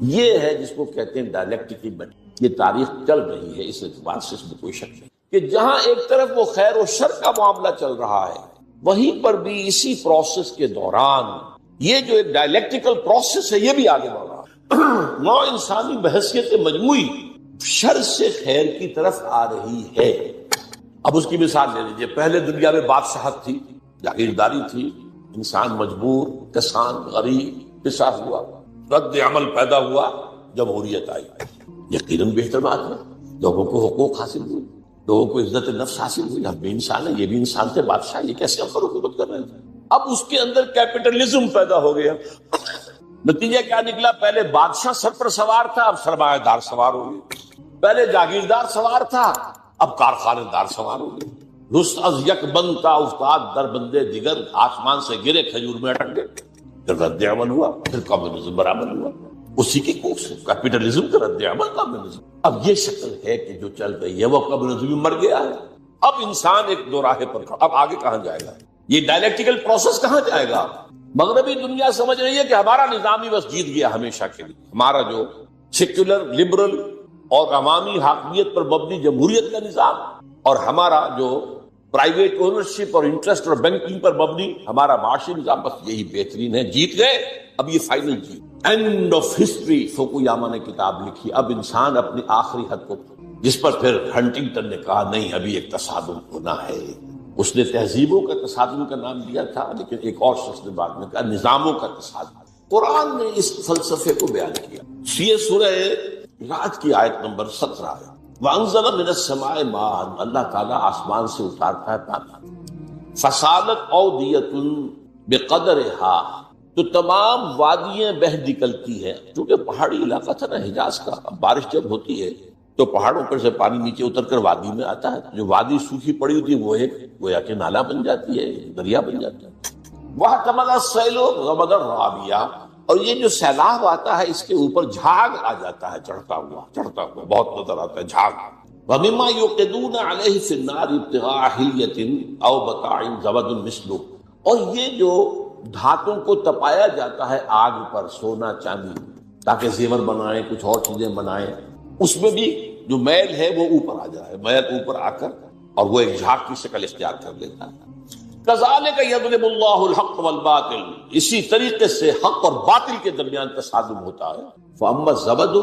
یہ ہے جس کو کہتے ہیں ڈائلیکٹیکل میٹری. یہ تاریخ چل رہی ہے، اس اعتبار سے اس میں کوئی شک نہیں کہ جہاں ایک طرف وہ خیر و شر کا معاملہ چل رہا ہے، وہیں پر بھی اسی پروسیس کے دوران یہ جو ایک ڈائلیکٹیکل پروسیس ہے یہ بھی آگے بڑھ رہا ہے. نوع انسانی بحثیت مجموعی شر سے خیر کی طرف آ رہی ہے. اب اس کی مثال لے لیجیے، پہلے دنیا میں بادشاہت تھی، جاگیرداری تھی، انسان مجبور، کسان، غریب، پسا ہوا، رد عمل پیدا ہوا، جمہوریت آئی. یقیناً بہتر بات ہے، لوگوں کو حقوق حاصل ہوئے، لوگوں کو عزت نفس حاصل ہوئی. ہم بھی انسان ہیں، یہ بھی انسان تھے، بادشاہ یہ کیسے ہم پر حکومت کر رہے تھے. اب اس کے اندر کیپٹلزم پیدا ہو گیا. نتیجہ کیا نکلا؟ پہلے بادشاہ سر پر سوار تھا، اب سرمایہ دار سوار ہو گئے. پہلے جاگیردار سوار تھا، اب کارخانے دار سوار ہو گئے. رست از یک بند کا افتاد در بندے دیگر، آسمان سے گرے کھجور میں اٹک گئے. پھر رد عمل ہوا، پھر کمیونزم برآمد ہوا، اسی کی کوکھ سے کیپٹلزم کا رد عمل کمیونزم. اب یہ شکل ہے کہ جو چل رہی ہے وہ کمیونزم مر گیا ہے. اب انسان ایک دو راہے پر کھڑا، اب آگے کہاں جائے گا؟ یہ ڈائلیکٹیکل پروسیس کہاں جائے گا؟ مغربی دنیا سمجھ رہی ہے کہ ہمارا نظام ہی بس جیت گیا ہمیشہ کے لیے، ہمارا جو سیکولر لبرل اور عوامی حاکمیت پر مبنی جمہوریت کا نظام اور ہمارا جو پرائیویٹ اونرشپ اور انٹرسٹ اور بینکنگ پر مبنی ہمارا معاشی نظام، بس یہی بہترین ہے، جیت گئے، اب یہ فائنل جیت، اینڈ آف ہسٹری۔ فوکویاما نے کتاب لکھی، اب انسان اپنی آخری حد کو، جس پر پھر ہنٹنگٹن نے کہا نہیں ابھی ایک تصادم ہونا ہے۔ اس نے تہذیبوں کا تصادم کا نام دیا تھا، لیکن ایک اور شخص نے بعد میں کہا نظاموں کا تصادم۔ قرآن نے اس فلسفے کو بیان کیا۔ یہ سورہ رعد کی آیت نمبر 17 ہے، وَأَنزَلَ مِنَ السَّمَاءِ مَاءً، اللہ تعالیٰ آسمان سے اتارتا ہے پانی، فَسَالَتْ أَوْدِيَةٌ بِقَدْرِهَا، تو تمام وادیاں بہہ نکلتی ہیں، کیونکہ پہاڑی علاقہ تھا نا حجاز کا، اب بارش جب ہوتی ہے تو پہاڑوں پر سے پانی نیچے اتر کر وادی میں آتا ہے، جو وادی سوکھی پڑی ہوتی ہے وہ ایک گویا کہ نالا بن جاتی ہے، دریا بن جاتا ہے۔ وَاحْتَمَلَ السَّيْلُ غَمَدًا رَّابِيًا، اور یہ جو سیلاب آتا ہے اس کے اوپر جھاگ آ جاتا ہے، چڑھتا ہوا بہت نظر آتا ہے جھاگ۔ وَمِمَّا يُوقِدُونَ عَلَيْهِ فِي النَّارِ ابْتِغَاءَ حِلْيَةٍ أَوْ مَتَاعٍ زَبَدٌ مِثْلُهُ، اور یہ جو دھاتوں کو تپایا جاتا ہے آگ پر، سونا چاندی، تاکہ زیور بنائیں، کچھ اور چیزیں بنائیں، اس میں بھی جو میل ہے وہ اوپر آ جائے، میل اوپر آ کر اور وہ ایک جھاگ کی شکل اختیار کر لیتا ہے۔ کذالک یضرب اللہ الحق والباطل، اسی طریقے سے حق اور باطل کے درمیان تصادم ہوتا ہے۔ فاما الزبد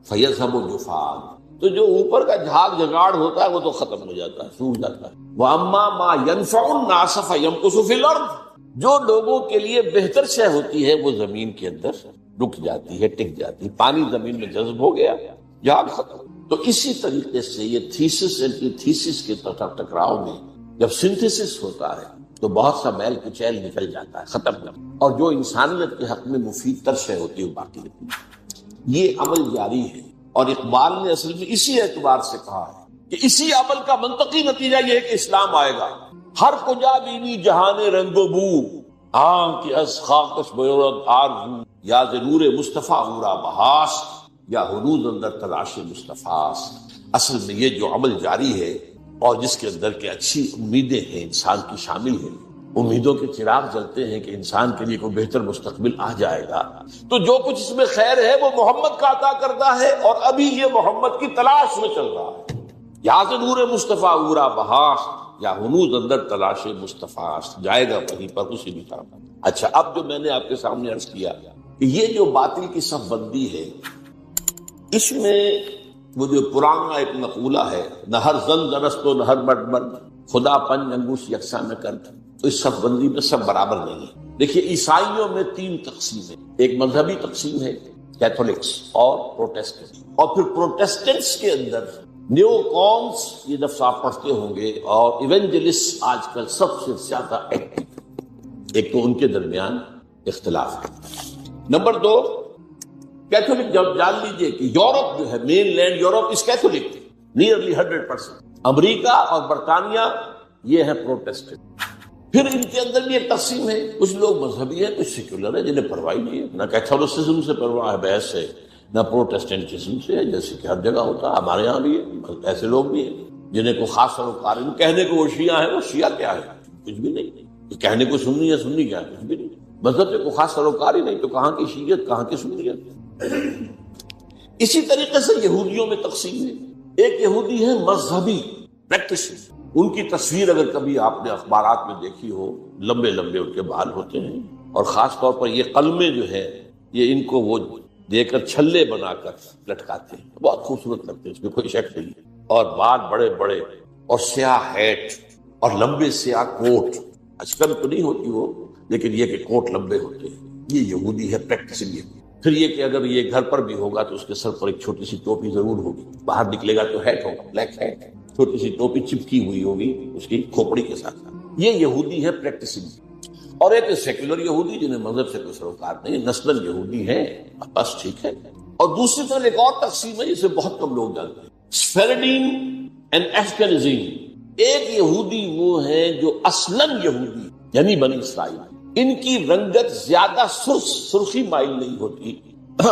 فیذهب جفاء، تو جو اوپر کا جھاگ جگاڑ ہوتا ہے وہ تو ختم ہو جاتا ہے، سوکھ جاتا ہے۔ واما ما ينفع الناس فيمكث في الارض، جو لوگوں کے لیے بہتر شے ہوتی ہے وہ زمین کے اندر رک جاتی ہے، ٹک جاتی ہے، پانی زمین میں جذب ہو گیا، جھاگ ختم۔ تو اسی طریقے سے یہ تھیسس اینٹی تھیسس کے ٹکراؤ میں جب سنتھیسس ہوتا ہے تو بہت سا میل کچیل نکل جاتا ہے، ختم کر، اور جو انسانیت کے حق میں مفید تر شے ہوتی ہے وہ باقی رہتی ہے۔ یہ عمل جاری ہے، اور اقبال نے اصل میں اسی اعتبار سے کہا ہے کہ اسی عمل کا منطقی نتیجہ یہ ہے کہ اسلام آئے گا۔ ہر کجا بینی جہان رنگ و بو، آنکھ کی از خاکش بیورد آرزو، یا ز نور مصطفیٰ ہورا بہاس، یا حنوز اندر تلاش مصطفیٰ۔ اصل میں یہ جو عمل جاری ہے اور جس کے اندر کے اچھی امیدیں ہیں انسان کی شامل ہیں، امیدوں کے چراغ جلتے ہیں کہ انسان کے لیے کوئی بہتر مستقبل آ جائے گا، تو جو کچھ اس میں خیر ہے وہ محمد کا عطا کردہ ہے، اور ابھی یہ محمد کی تلاش میں چل رہا ہے۔ یا ز نور مصطفیٰ ہورا بہاس، یا حنوز اندر تلاش مصطفیٰ، جائے گا وہیں پر اسی بھی طرح۔ اچھا، اب جو میں نے آپ کے سامنے عرض کیا کہ یہ جو باطل کی صف بندی ہے، اس میں وہ جو پرانا ایک مقولہ ہے، نہ ہر زن زرست و نہ ہر مرد مرد، خدا پنج انگوش یکساں نہ کرتا، تو اس صف بندی میں سب برابر نہیں ہے۔ دیکھیے عیسائیوں میں 3 تقسیم ہے، ایک مذہبی تقسیم ہے کیتھولکس اور پروٹیسٹنٹ، اور پھر پروٹیسٹنٹس کے اندر نیو کونس، یہ لفظ آپ پڑھتے ہوں گے، اور ایونجلسٹ آج کل سب سے زیادہ ایکٹیو۔ ایک تو ان کے درمیان اختلاف ہے۔ نمبر 2، کیتھولک، جب جان لیجئے کہ یورپ جو ہے، مین لینڈ یورپ اس کیتھولک، نیئرلی 100%۔ امریکہ اور برطانیہ یہ ہے پروٹیسٹنٹ۔ پھر ان کے اندر بھی ایک تقسیم ہے، کچھ لوگ مذہبی ہیں، کچھ سیکولر ہے، جنہیں پرواہ نہیں ہے، نہ کیتھولسزم سے پرواہ ہے، بحث ہے، نہ پروٹیسٹنٹزم سے ہے، جیسے کہ ہر جگہ ہوتا ہے، ہمارے ہاں بھی ہے۔ ایسے لوگ بھی ہیں جنہیں کو خاص سروکار ہے، کہنے کو وہ شیعہ ہیں، وہ شیعہ کیا ہے؟ کچھ بھی نہیں۔ کہنے کو سنی ہے، سنی کیا ہے؟ کچھ بھی نہیں۔ مذہب سے کوئی خاص سروکار ہی نہیں، تو کہاں کی شیعت، کہاں کی سنیت؟ اسی طریقے سے یہودیوں میں تقسیم ہے۔ ایک یہودی ہے مذہبی پریکٹسز، ان کی تصویر اگر کبھی آپ نے اخبارات میں دیکھی ہو، لمبے لمبے ان کے بال ہوتے ہیں، اور خاص طور پر یہ قلمے جو ہے یہ ان کو وہ دے کر چھلے بنا کر لٹکاتے ہیں، بہت خوبصورت لگتے ہیں، اس میں کوئی شک نہیں ہے، اور بال بڑے بڑے اور سیاہ ہیٹ اور لمبے سیاہ کوٹ، آج کل تو نہیں ہوتی وہ، لیکن یہ کہ کوٹ لمبے ہوتے ہیں، یہ یہودی ہے پریکٹسنگ یہودی۔ پھر یہ کہ اگر یہ گھر پر بھی ہوگا تو اس کے سر پر ایک چھوٹی سی ٹوپی ضرور ہوگی، باہر نکلے گا تو ہیٹ ہوگا، بلیک ہیٹ، چھوٹی سی ٹوپی چپکی ہوئی ہوگی اس کی کھوپڑی کے ساتھ۔ یہ یہودی ہے پریکٹسنگ۔ اور ایک سیکولر یہودی جنہیں مذہب سے کوئی سروکار نہیں، نسلاً یہودی ہیں، بس ٹھیک ہے۔ اور دوسری طرف ایک اور تقسیم ہے جسے بہت کم لوگ جانتے ہیں، سفیرڈین اینڈ اشکنازیم۔ ایک یہودی وہ ہے جو اصلاً یہودی یعنی بنی اسرائیل، ان کی رنگت زیادہ سرخی مائل نہیں ہوتی،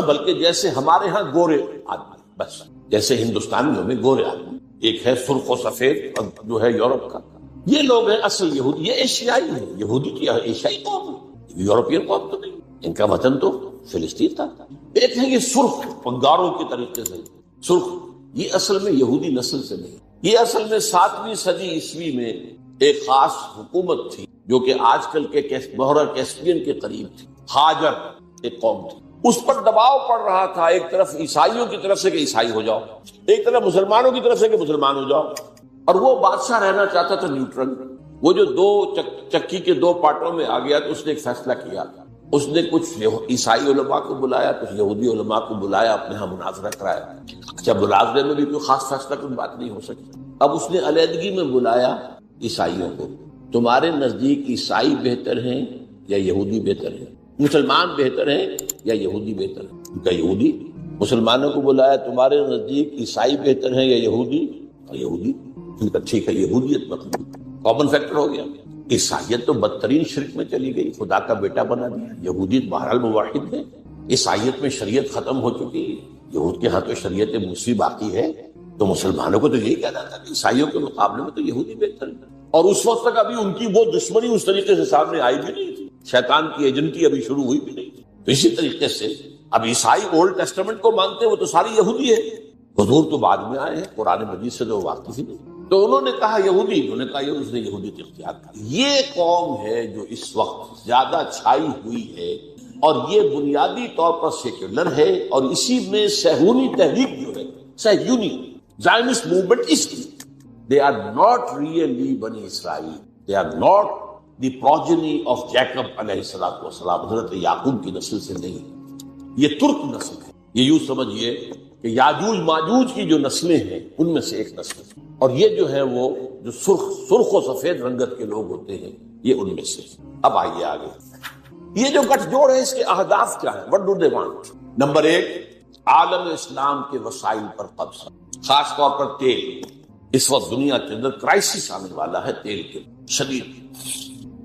بلکہ جیسے ہمارے ہاں گورے آدمی، بس جیسے ہندوستانیوں میں گورے آدمی، ایک ہے سرخ و سفید جو ہے یورپ کا، یہ لوگ ہیں اصل یہودی، یہ ایشیائی ہیں، یہودی کی ایشیائی قوم ہے، یورپین قوم تو نہیں، ان کا وطن تو فلسطین تھا۔ ایک ہے یہ سرخ پنگاروں کے طریقے سے سرخ، یہ اصل میں یہودی نسل سے نہیں، یہ اصل میں 7ویں صدی عیسوی میں ایک خاص حکومت تھی جو کہ آج کل کے بحیرہ کیسپیئن کے قریب تھی، ہاجر ایک قوم تھی، اس پر دباؤ پڑ رہا تھا ایک طرف عیسائیوں کی طرف سے کہ عیسائی ہو جاؤ، ایک طرف مسلمانوں کی طرف سے کہ مسلمان ہو جاؤ، اور وہ بادشاہ رہنا چاہتا تھا نیوٹرل۔ وہ جو دو چکی کے دو پارٹوں میں آ گیا تو اس نے ایک فیصلہ کیا، اس نے کچھ عیسائی علماء کو بلایا، کچھ یہودی علماء کو بلایا، اپنے ہاں مناظرہ کرایا۔ اچھا، مناظرے میں بھی کوئی خاص فیصلہ کوئی بات نہیں ہو سکتی۔ اب اس نے علیحدگی میں بلایا عیسائیوں کو، تمہارے نزدیک عیسائی بہتر ہیں یا یہودی بہتر ہیں؟ مسلمان بہتر ہیں یا یہودی بہتر ہیں؟ ان کا یہودی مسلمانوں کو بلایا، تمہارے نزدیک عیسائی بہتر ہیں یا یہودی؟ اور یہودی ان کا ٹھیک ہے، یہودیت مطلب کامن فیکٹر ہو گیا۔ عیسائیت تو بدترین شرک میں چلی گئی، خدا کا بیٹا بنا دیا۔ یہودیت بہرحال موحد ہے، عیسائیت میں شریعت ختم ہو چکی ہے، یہود کے ہاں تو شریعت موسیٰ باقی ہے، تو مسلمانوں کو تو یہی کہنا تھا کہ عیسائیوں کے مقابلے میں تو یہودی بہتر ہے۔ اور اس وقت تک ابھی ان کی وہ دشمنی اس طریقے سے سامنے آئی بھی نہیں تھی، شیطان کی ایجنٹی ابھی شروع ہوئی بھی نہیں تھی۔ تو اسی طریقے سے اب عیسائی اولڈ ٹیسٹمنٹ کو مانتے ہیں، وہ تو ساری یہودی ہے، حضور تو بعد میں آئے ہیں، قرآن مجید سے تو واقف ہی نہیں۔ تو انہوں نے کہا یہودی، انہوں نے کہا یہ، اس نے یہودیت اختیار کی۔ یہ قوم ہے جو اس وقت زیادہ چھائی ہوئی ہے، اور یہ بنیادی طور پر سیکولر ہے، اور اسی میں صہیونی تحریک جو ہے، صہیونی زائنسٹ موومنٹ، اس کی they are not really بنی اسرائیل، they are not the progeny of Jacob علیہ السلام، حضرت یعقوب کی نسل سے نہیں، یہ ترک نسل ہے۔ یہ یوں سمجھیے کہ یاجوج ماجوج کی جو نسلیں ہیں ان میں سے ایک نسل ہے، اور یہ جو ہے وہ جو سرخ و سفید رنگت کے لوگ ہوتے ہیں یہ ان میں سے۔ اب آئیے آگے، یہ جو گٹھ جوڑ ہے اس کے اہداف کیا ہیں؟ what do they want؟ Number 1، عالم اسلام کے وسائل پر قبضہ، خاص طور پر تیل۔ اس وقت دنیا کے اندر کرائسس آنے والا ہے تیل کے شدید،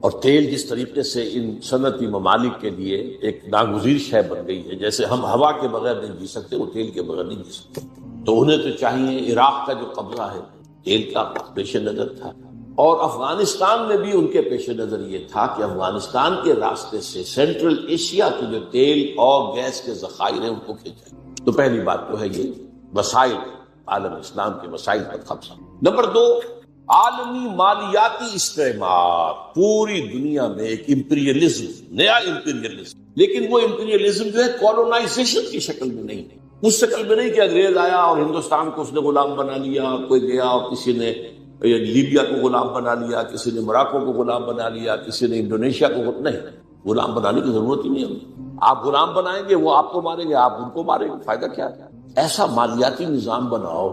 اور تیل جس طریقے سے ان صنعتی ممالک کے لیے ایک ناگزیر شے بن گئی ہے، جیسے ہم ہوا کے بغیر نہیں جی سکتے، وہ تیل کے بغیر نہیں جی سکتے۔ تو انہیں تو چاہیے، عراق کا جو قبضہ ہے تیل کا پیش نظر تھا، اور افغانستان میں بھی ان کے پیش نظر یہ تھا کہ افغانستان کے راستے سے سینٹرل ایشیا کے جو تیل اور گیس کے ذخائر ہیں ان کو کھینچا۔ تو پہلی بات تو ہے یہ وسائل، عالم اسلام کے وسائل پر قبضہ۔ نمبر 2، عالمی مالیاتی استعمار، پوری دنیا میں ایک امپیریلزم، نیا امپیریلزم، لیکن وہ امپیریلزم جو ہے کولونائزیشن کی شکل میں نہیں، اس شکل میں نہیں کہ انگریز آیا اور ہندوستان کو اس نے غلام بنا لیا، کوئی گیا اور کسی نے لیبیا کو غلام بنا لیا، کسی نے موراکو کو غلام بنا لیا، کسی نے انڈونیشیا کو، نہیں، غلام بنانے کی ضرورت ہی نہیں ہے۔ آپ غلام بنائیں گے، وہ آپ کو ماریں گے، آپ ان کو ماریں گے، فائدہ کیا ہے؟ ایسا مالیاتی نظام بناؤ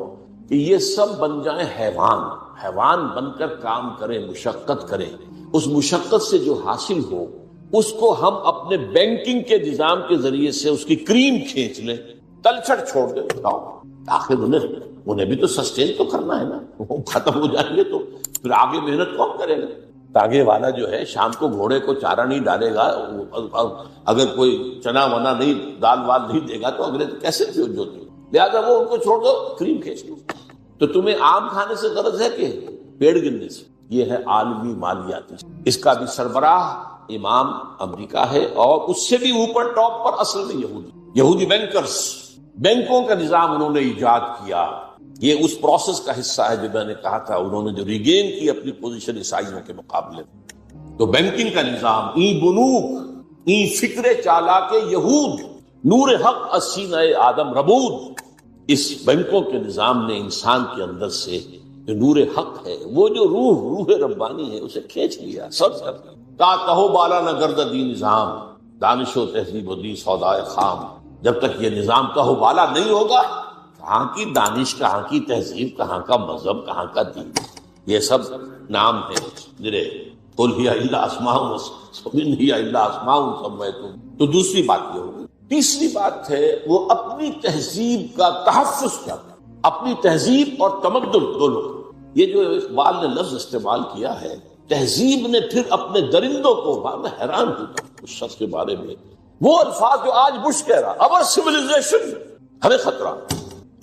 کہ یہ سب بن جائیں حیوان بن کر کام کریں، مشقت کریں، اس مشقت سے جو حاصل ہو اس کو ہم اپنے بینکنگ کے نظام کے ذریعے سے اس کی کریم کھینچ لیں، تلچھڑ چھوڑ دیں، آخر انہیں بھی تو سسٹین تو کرنا ہے نا، وہ ختم ہو جائیں گے تو پھر آگے محنت کون کرے گا؟ آگے والا جو ہے شام کو گھوڑے کو چارہ نہیں ڈالے گا، اگر کوئی چنا ونا نہیں، دال وال نہیں دے گا تو اگلے کیسے جوتے؟ لہٰذا وہ ان کو چھوڑ دو، کریم کھینچ لو۔ تو تمہیں آم کھانے سے غرض ہے کہ پیڑ گرنے سے؟ یہ ہے عالمی مالیاتی، اس کا بھی سربراہ امام امریکہ ہے، اور اس سے بھی اوپر ٹاپ پر اصل میں یہودی بینکرز، بینکوں کا نظام انہوں نے ایجاد کیا۔ یہ اس پروسیس کا حصہ ہے جو میں نے کہا تھا، انہوں نے جو ریگین کی اپنی پوزیشن عیسائیوں کے مقابلے میں۔ تو بینکنگ کا نظام، ای بنوک، ای فکر چالاک یہود، نور حق سینہ آدم ربود، اس بینکوں کے نظام نے انسان کے اندر سے جو نور حق ہے، وہ جو روح ربانی ہے، اسے کھینچ لیا، سب کر دیا۔ تا کہو بالا نہ گرد دی نظام، دانش و تہذیب و دی سودائے خام۔ جب تک یہ نظام کہو بالا نہیں ہوگا، کہاں کی دانش، کہاں کی تہذیب، کہاں کا مذہب، کہاں کا دین، یہ سب نام ہے جرے قل ہی الا اسماء ومن ہی الا اسماء سمیتم۔ تو دوسری بات یہ ہوگی۔ تیسری بات ہے وہ اپنی تہذیب کا تحفظ کرنا، اپنی تہذیب اور تمدن دونوں۔ یہ جو اقبال نے لفظ استعمال کیا ہے تہذیب نے، پھر اپنے درندوں کو، میں حیران ہوتا اس شخص کے بارے میں، وہ الفاظ جو آج بش کہہ رہا، اور سیویلائزیشن ہمیں خطرہ،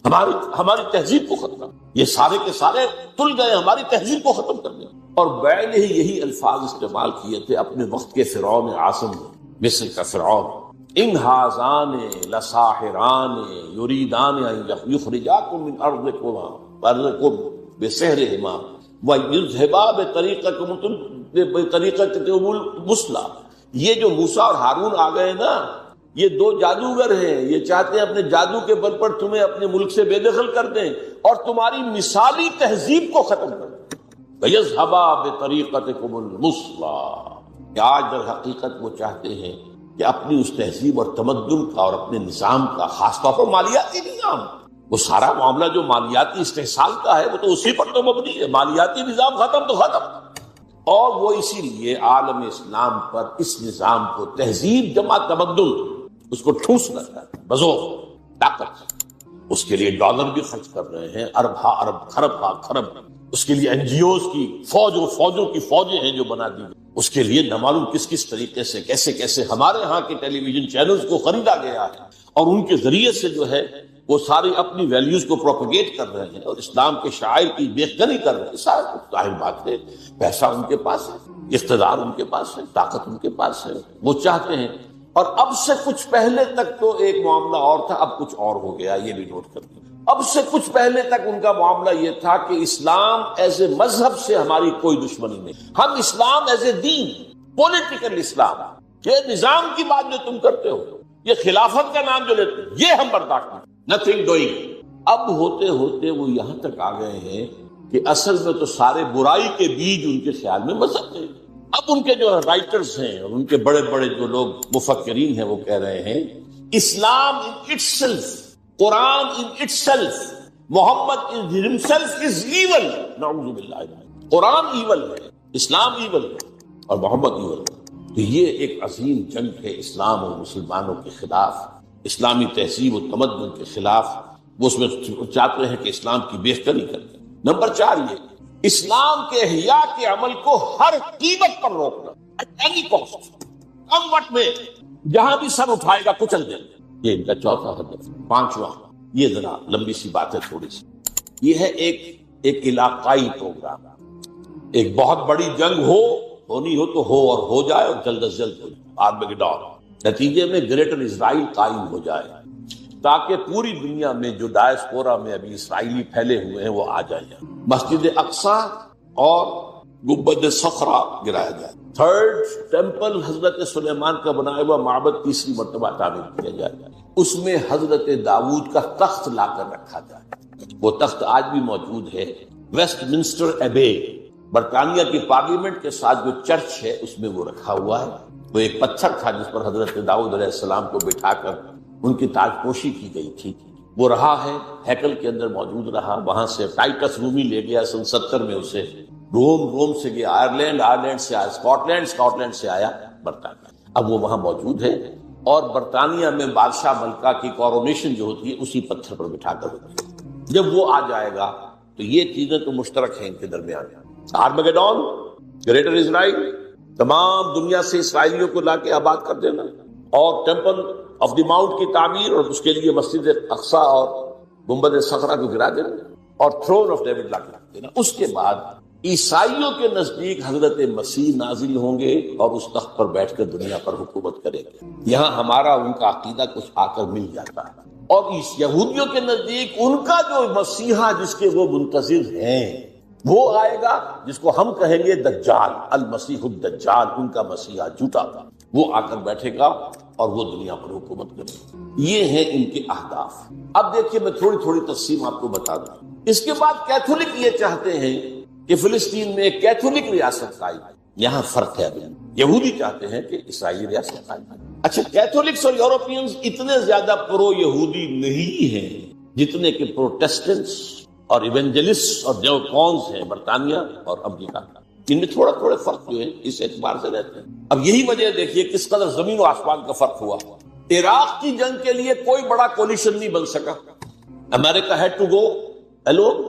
ہماری تہذیب کو ختم، یہ سارے کے سارے تل گئے، ہماری تہذیب کو ختم کر دیا۔ اور بیل ہی یہی الفاظ استعمال کیے تھے اپنے وقت کے فرعون اعظم نے، مصر کا فرعون، ان ھذان لساحران یریدان ان یخرجاکم من ارضکم بسحرہما ویذھبا بطریقتکم المثلی۔ یہ جو موسیٰ اور ہارون آ گئے نا، یہ دو جادوگر ہیں، یہ چاہتے ہیں اپنے جادو کے بل پر تمہیں اپنے ملک سے بے دخل کر دیں اور تمہاری مثالی تہذیب کو ختم کر دیں۔ وَيَذْهَبَا بِطَرِيقَتِكُمُ الْمُثْلَىٰ۔ آج در حقیقت وہ چاہتے ہیں کہ اپنی اس تہذیب اور تمدن کا اور اپنے نظام کا، خاص طور پر مالیاتی نظام، وہ سارا معاملہ جو مالیاتی استحصال کا ہے وہ تو اسی پر تو مبنی ہے، مالیاتی نظام ختم تو ختم۔ اور وہ اسی لیے عالم اسلام پر اس نظام کو، تہذیب جمع تمدن، اس کو ٹھوسنا چاہتے ہیں بزور طاقت۔ اس کے لیے ڈالر بھی خرچ کر رہے ہیں، ارب ہا ارب، خرب ہا خرب۔ اس کے لیے این جی اوز کی فوجوں کی فوجیں ہیں جو بنا دی گئی۔ اس کے لیے نہ معلوم کس طریقے سے کیسے ہمارے ہاں کے ٹیلی ویژن چینلز کو خریدا گیا ہے اور ان کے ذریعے سے جو ہے وہ ساری اپنی ویلیوز کو پروپیگیٹ کر رہے ہیں اور اسلام کے شعائر کی بےخبری کر رہے ہیں۔ سارا ظاہر بات ہے، پیسہ ان کے پاس ہے، اقتدار ان کے پاس ہے، طاقت ان کے پاس ہے، وہ چاہتے ہیں۔ اور اب سے کچھ پہلے تک تو ایک معاملہ اور تھا، اب کچھ اور ہو گیا، یہ بھی نوٹ کر دیں۔ اب سے کچھ پہلے تک ان کا معاملہ یہ تھا کہ اسلام ایز اے مذہب سے ہماری کوئی دشمنی نہیں، ہم اسلام as a then, political Islam, یہ نظام کی بات جو تم کرتے ہو، یہ خلافت کا نام جو لیتے ہو، یہ ہم برداشت نہیں، نتھنگ ڈوئنگ۔ اب ہوتے ہوتے وہ یہاں تک آ گئے ہیں کہ اصل میں تو سارے برائی کے بیج ان کے خیال میں مذہب تھے۔ اب ان کے جو رائٹرز ہیں اور ان کے بڑے بڑے جو لوگ مفکرین ہیں وہ کہہ رہے ہیں اسلام in itself، Quran in itself، Muhammad in himself is evil۔ نعوذ باللہ، قرآن ایول ہے، اسلام ایول ہے اور محمد ایول ہے۔ تو یہ ایک عظیم جنگ ہے اسلام اور مسلمانوں کے خلاف، اسلامی تہذیب و تمدن کے خلاف۔ وہ اس میں چاہتے ہیں کہ اسلام کی بہتری کریں۔ نمبر 4 یہ اسلام کے احیاء کے عمل کو ہر قیمت پر روکنا، at any cost، کم وقت میں جہاں بھی سر اٹھائے گا کچل دیں گے۔ یہ ان کا چوتھا ہدف۔ 5واں، یہ ذرا لمبی سی بات ہے تھوڑی سی، یہ ہے ایک علاقائی پروگرام۔ ایک بہت بڑی جنگ ہونی ہو تو ہو اور ہو جائے اور جلد از جلد ہو جائے، آرمیگیڈون، نتیجے میں گریٹر اسرائیل قائم ہو جائے تاکہ پوری دنیا میں جو ڈائسپورا میں ابھی اسرائیلی پھیلے ہوئے ہیں وہ آ جائیں، مسجد اقصی اور گنبد صخرہ گرایا جائے، 3rd ٹیمپل حضرت سلیمان کا بنایا ہوا معبد تیسری مرتبہ تعمیر کیا جائے، اس میں حضرت داؤد کا تخت لا کر رکھا جائے۔ وہ تخت آج بھی موجود ہے، ویسٹ منسٹر ایبے، برطانیہ کی پارلیمنٹ کے ساتھ جو چرچ ہے اس میں وہ رکھا ہوا ہے۔ وہ ایک پتھر تھا جس پر حضرت داؤد علیہ السلام کو بٹھا کر ان کی تاج پوشی کی گئی تھی، وہ رہا ہے، ہیکل کے اندر موجود رہا۔ وہاں سے ٹائٹس رومی لے گیا سن 70 میں اسے، روم سے گیا آئرلینڈ سے آیا اسکاٹ لینڈ سے آیا برطانیہ، اب وہ وہاں موجود ہے۔ اور برطانیہ میں بادشاہ ملکہ کی کورونیشن جو ہوتی ہے اسی پتھر پر بٹھا کر ہوتی ہے۔ جب وہ آ جائے گا تو یہ چیزیں تو مشترک ہیں ان کے درمیان، آرمیگیڈون، گریٹر اسرائیل، تمام دنیا سے اسرائیلیوں کو لا کے آباد کر دینا، اور ٹیمپل آف دی ماؤنٹ کی تعمیر اور اس کے لیے مسجد اقصی اور گنبد صخرہ کو گرا دینا اور تھرون آف ڈیوڈ لا کے رکھ دینا۔ اس کے بعد عیسائیوں کے نزدیک حضرت مسیح نازل ہوں گے اور اس تخت پر بیٹھ کر دنیا پر حکومت کریں گے۔ یہاں ہمارا ان کا عقیدہ کچھ آ کر مل جاتا ہے۔ اور یہودیوں کے نزدیک ان کا جو مسیحا جس کے وہ منتظر ہیں وہ آئے گا جس کو ہم کہیں گے دجال، المسیح الدجال، ان کا مسیحا جھوٹا تھا، وہ آ کر بیٹھے گا اور وہ دنیا پر حکومت کرے گا۔ یہ ہیں ان کے اہداف۔ اب دیکھیے میں تھوڑی تقسیم آپ کو بتا دوں۔ اس کے بعد کیتھولک یہ چاہتے ہیں کہ فلسطین میں ایک کیتھولک ریاست قائم ہے، یہاں فرق ہے۔ ابھی یہودی چاہتے ہیں کہ اسرائیلی ریاست قائم ہے۔ اچھا، کیتھولکس اور یورپینز اتنے زیادہ پرو یہودی نہیں ہیں جتنے کہ پروٹیسٹنٹس اور ایونجلسٹ اور نیوکونز ہیں برطانیہ اور امریکہ کا۔ ان میں تھوڑا فرق جو ہے اس اعتبار سے رہتے ہیں۔ اب یہی وجہ دیکھیے کس قدر زمین و آسمان کا فرق ہوا۔ عراق کی جنگ کے لیے کوئی بڑا کولیشن نہیں بن سکا، امریکہ ہیڈ ٹو گو الون،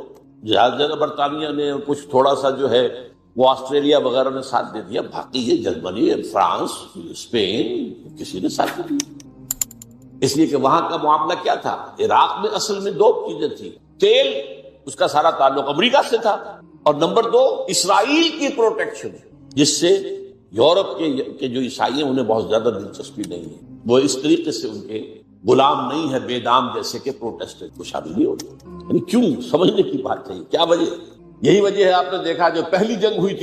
زیادہ برطانیہ نے کچھ تھوڑا سا جو ہے وہ آسٹریلیا وغیرہ نے ساتھ دے دیا، باقی یہ جرمنی، فرانس، اسپین، کسی نے ساتھ دے دیا۔ اس لیے کہ وہاں کا معاملہ کیا تھا؟ عراق میں اصل میں دو چیزیں تھیں، تیل، اس کا سارا تعلق امریکہ سے تھا، اور نمبر دو اسرائیل کی پروٹیکشن، جس سے یورپ کے جو عیسائی ہیں انہیں بہت زیادہ دلچسپی نہیں ہے، وہ اس طریقے سے ان کے غلام نہیں ہے بے دام جیسے کہ پروٹیسٹنٹ کو شامل نہیں ہوتے. یعنی کیوں؟ سمجھنے کی بات ہے، کیا وجہ؟ یہی وجہ ہے آپ نے دیکھا جو پہلی جنگ ہوئی تھی